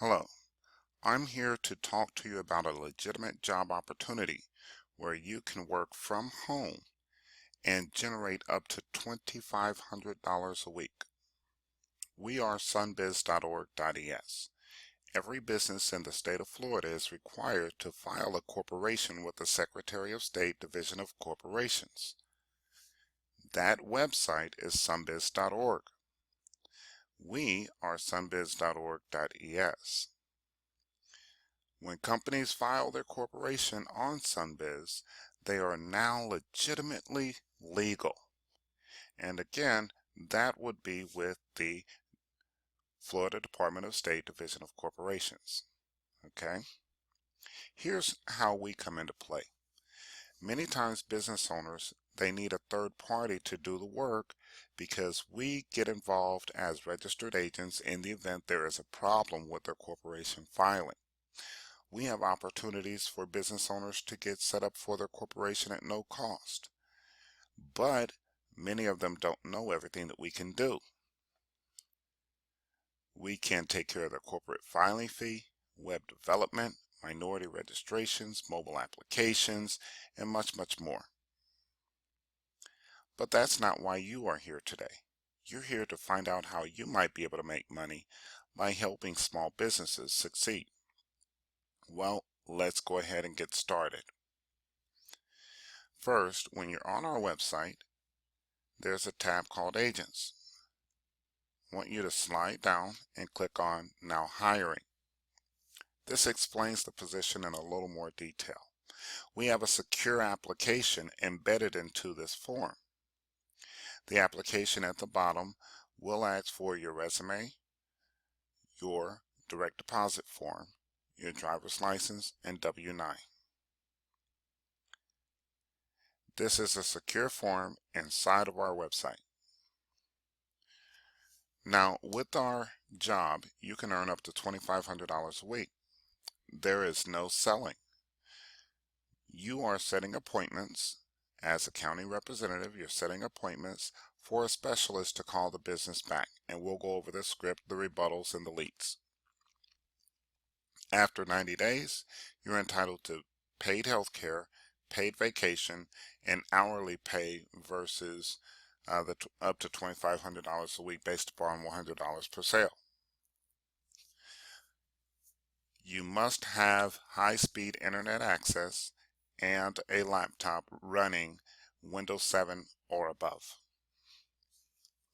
Hello, I'm here to talk to you about a legitimate job opportunity where you can work from home and generate up to $2,500 a week. We are Sunbiz.org.es. Every business in the state of Florida is required to file a corporation with the Secretary of State Division of Corporations. That website is Sunbiz.org. We are Sunbiz.org.es. When companies file their corporation on Sunbiz, they are now legitimately legal. And again, that would be with the Florida Department of State Division of Corporations. Okay? Here's how we come into play. Many times business owners, they need a third party to do the work because we get involved as registered agents in the event there is a problem with their corporation filing. We have opportunities for business owners to get set up for their corporation at no cost. But many of them don't know everything that we can do. We can take care of their corporate filing fee, web development, minority registrations, mobile applications, and much, much more. But that's not why you are here today. You're here to find out how you might be able to make money by helping small businesses succeed. Well, let's go ahead and get started. First, when you're on our website, there's a tab called Agents. I want you to slide down and click on Now Hiring. This explains the position in a little more detail. We have a secure application embedded into this form. The application at the bottom will ask for your resume, your direct deposit form, your driver's license, and W-9. This is a secure form inside of our website. Now, with our job, you can earn up to $2,500 a week. There is no selling. You are setting appointments. As a county representative, you're setting appointments for a specialist to call the business back, and we'll go over the script, the rebuttals, and the leads. After 90 days, you're entitled to paid health care, paid vacation, and hourly pay versus up to $2,500 a week based upon $100 per sale. You must have high-speed internet access and a laptop running Windows 7 or above.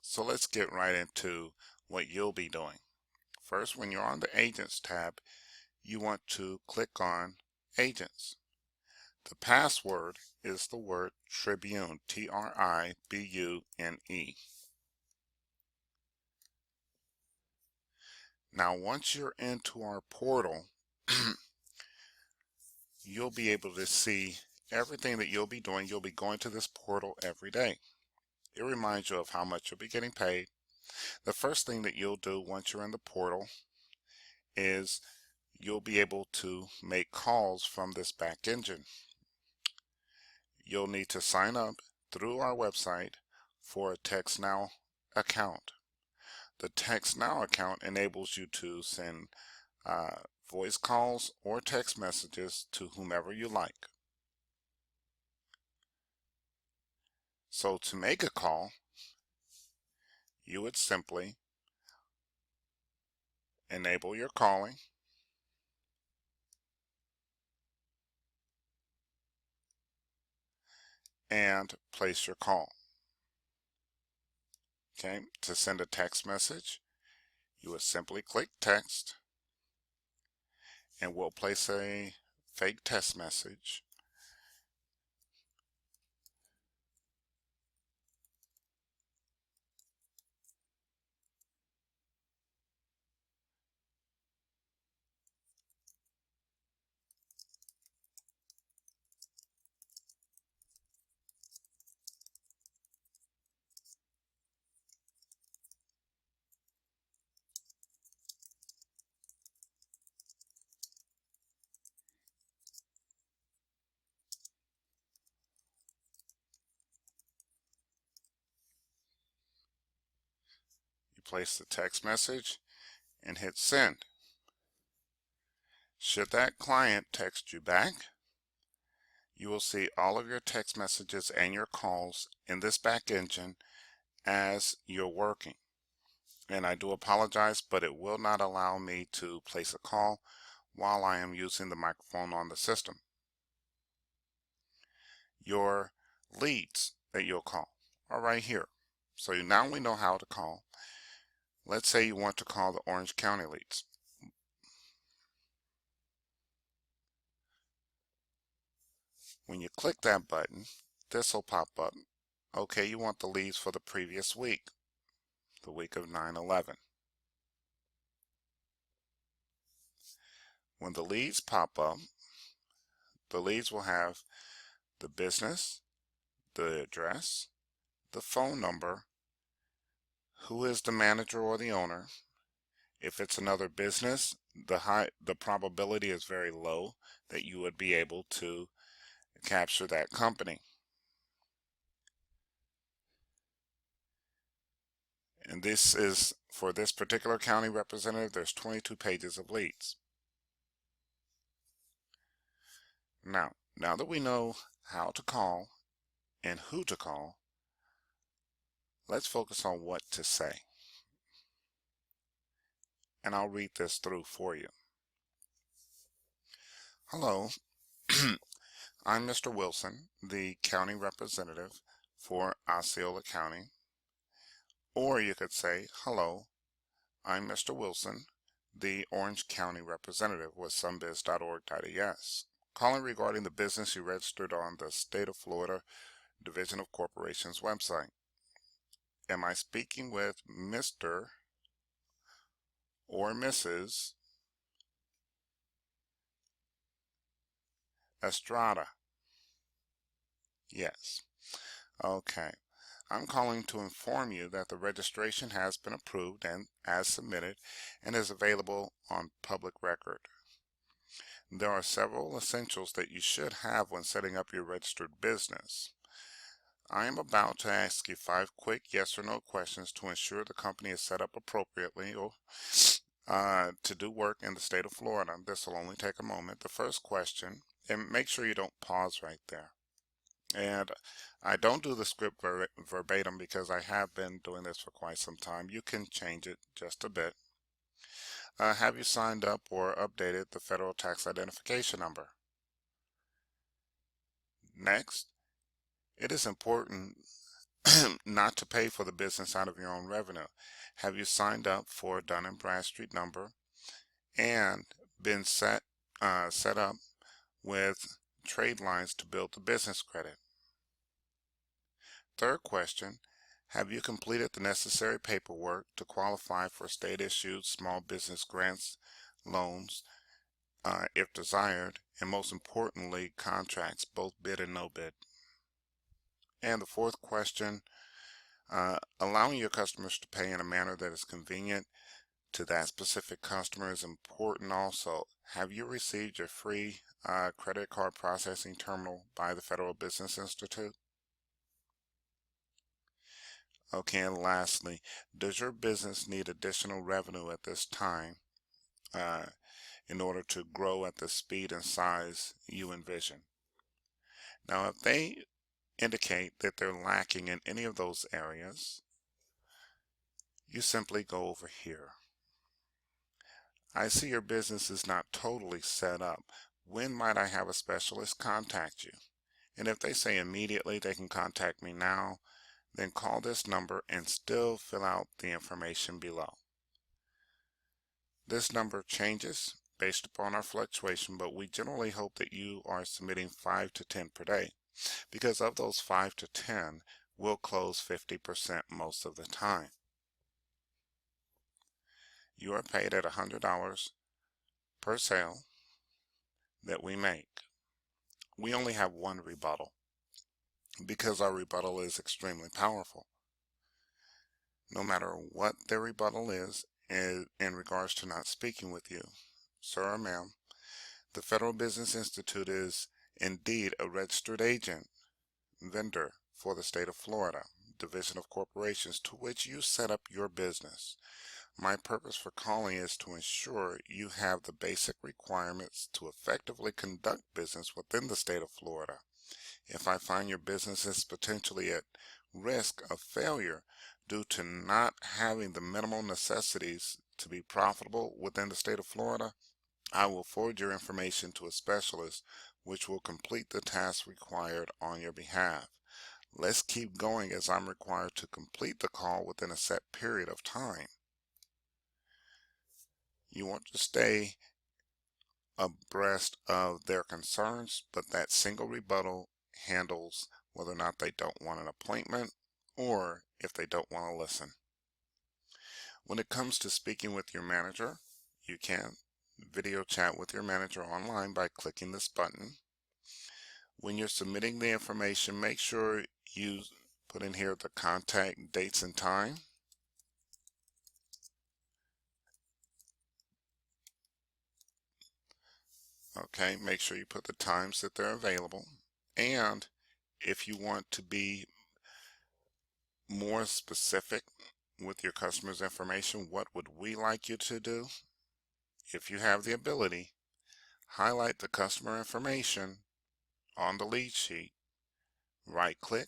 So let's get right into what you'll be doing. First, when you're on the Agents tab, you want to click on Agents. The password is the word Tribune, Tribune. Now, once you're into our portal, you'll be able to see everything that you'll be doing. You'll be going to this portal every day. It reminds you of how much you'll be getting paid. The first thing that you'll do once you're in the portal is you'll be able to make calls from this back engine. You'll need to sign up through our website for a TextNow account. The TextNow account enables you to send voice calls or text messages to whomever you like. So to make a call, you would simply enable your calling, and place your call. Okay, to send a text message, you would simply click text, and we'll place a fake text message. You place the text message and hit send. Should that client text you back, you will see all of your text messages and your calls in this back engine as you're working. And I do apologize, but it will not allow me to place a call while I am using the microphone on the system. Your leads that you'll call are right here. So now we know how to call. Let's say you want to call the Orange County leads. When you click that button, this will pop up. Okay, you want the leads for the previous week, the week of 9/11. When the leads pop up, the leads will have the business, the address, the phone number, who is the manager or the owner. If it's another business, the probability is very low that you would be able to capture that company. And this is, for this particular county representative, there's 22 pages of leads. Now that we know how to call and who to call, let's focus on what to say. And I'll read this through for you. Hello, I'm Mr. Wilson, the county representative for Osceola County. Or you could say, hello, I'm Mr. Wilson, the Orange County representative with Sunbiz.org.es. Calling regarding the business you registered on the State of Florida Division of Corporations website. Am I speaking with Mr. or Mrs. Estrada? Yes. Okay. I'm calling to inform you that the registration has been approved and as submitted and is available on public record. There are several essentials that you should have when setting up your registered business. I am about to ask you 5 quick yes or no questions to ensure the company is set up appropriately or to do work in the state of Florida. This will only take a moment. The first question, and make sure you don't pause right there. And I don't do the script verbatim because I have been doing this for quite some time. You can change it just a bit. Have you signed up or updated the federal tax identification number? Next, it is important not to pay for the business out of your own revenue. Have you signed up for a Dun & Bradstreet number and been set up with trade lines to build the business credit? Third question, have you completed the necessary paperwork to qualify for state-issued small business grants, loans, if desired, and most importantly, contracts, both bid and no bid? And the fourth question, allowing your customers to pay in a manner that is convenient to that specific customer is important also. Have you received your free credit card processing terminal by the Federal Business Institute? Okay, and lastly, does your business need additional revenue at this time in order to grow at the speed and size you envision? Now, if they indicate that they're lacking in any of those areas, you simply go over here. I see your business is not totally set up. When might I have a specialist contact you? And if they say immediately they can contact me now, then call this number and still fill out the information below. This number changes based upon our fluctuation, but we generally hope that you are submitting 5 to 10 per day, because of those 5 to 10, we'll close 50% most of the time. You are paid at $100 per sale that we make. We only have one rebuttal because our rebuttal is extremely powerful. No matter what their rebuttal is in regards to not speaking with you, sir or ma'am, the Federal Business Institute is indeed a registered agent, vendor for the state of Florida, Division of Corporations, to which you set up your business. My purpose for calling is to ensure you have the basic requirements to effectively conduct business within the state of Florida. If I find your business is potentially at risk of failure due to not having the minimal necessities to be profitable within the state of Florida, I will forward your information to a specialist which will complete the task required on your behalf. Let's keep going as I'm required to complete the call within a set period of time. You want to stay abreast of their concerns, but that single rebuttal handles whether or not they don't want an appointment or if they don't want to listen. When it comes to speaking with your manager, you can video chat with your manager online by clicking this button. When you're submitting the information, make sure you put in here the contact dates and time. Okay, make sure you put the times that they're available. And if you want to be more specific with your customer's information, what would we like you to do? If you have the ability, highlight the customer information on the lead sheet, right-click,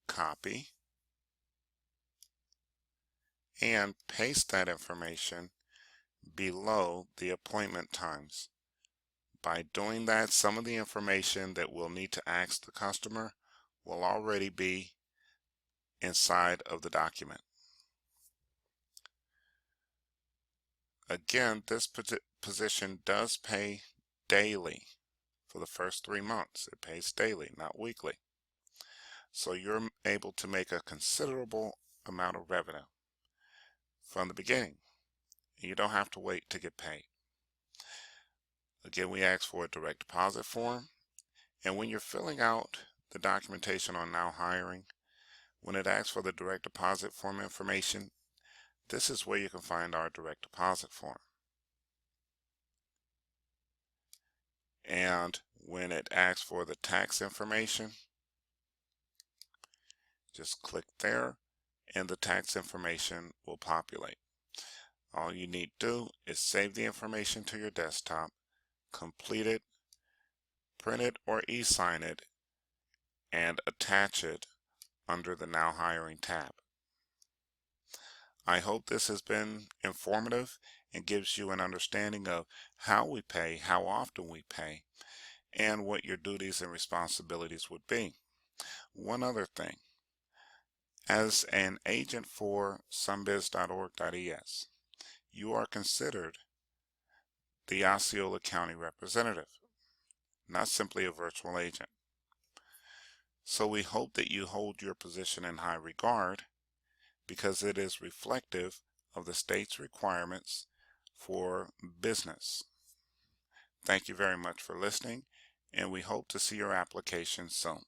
copy, and paste that information below the appointment times. By doing that, some of the information that we'll need to ask the customer will already be inside of the document. Again, this position does pay daily for the first 3 months. It pays daily, not weekly. So you're able to make a considerable amount of revenue from the beginning. You don't have to wait to get paid. Again, we ask for a direct deposit form. And when you're filling out the documentation on Now Hiring, when it asks for the direct deposit form information, this is where you can find our direct deposit form. And when it asks for the tax information, just click there and the tax information will populate. All you need to do is save the information to your desktop, complete it, print it or e-sign it, and attach it under the Now Hiring tab. I hope this has been informative and gives you an understanding of how we pay, how often we pay, and what your duties and responsibilities would be. One other thing, as an agent for Sunbiz.org.es, you are considered the Osceola County representative, not simply a virtual agent. So we hope that you hold your position in high regard because it is reflective of the state's requirements for business. Thank you very much for listening, and we hope to see your application soon.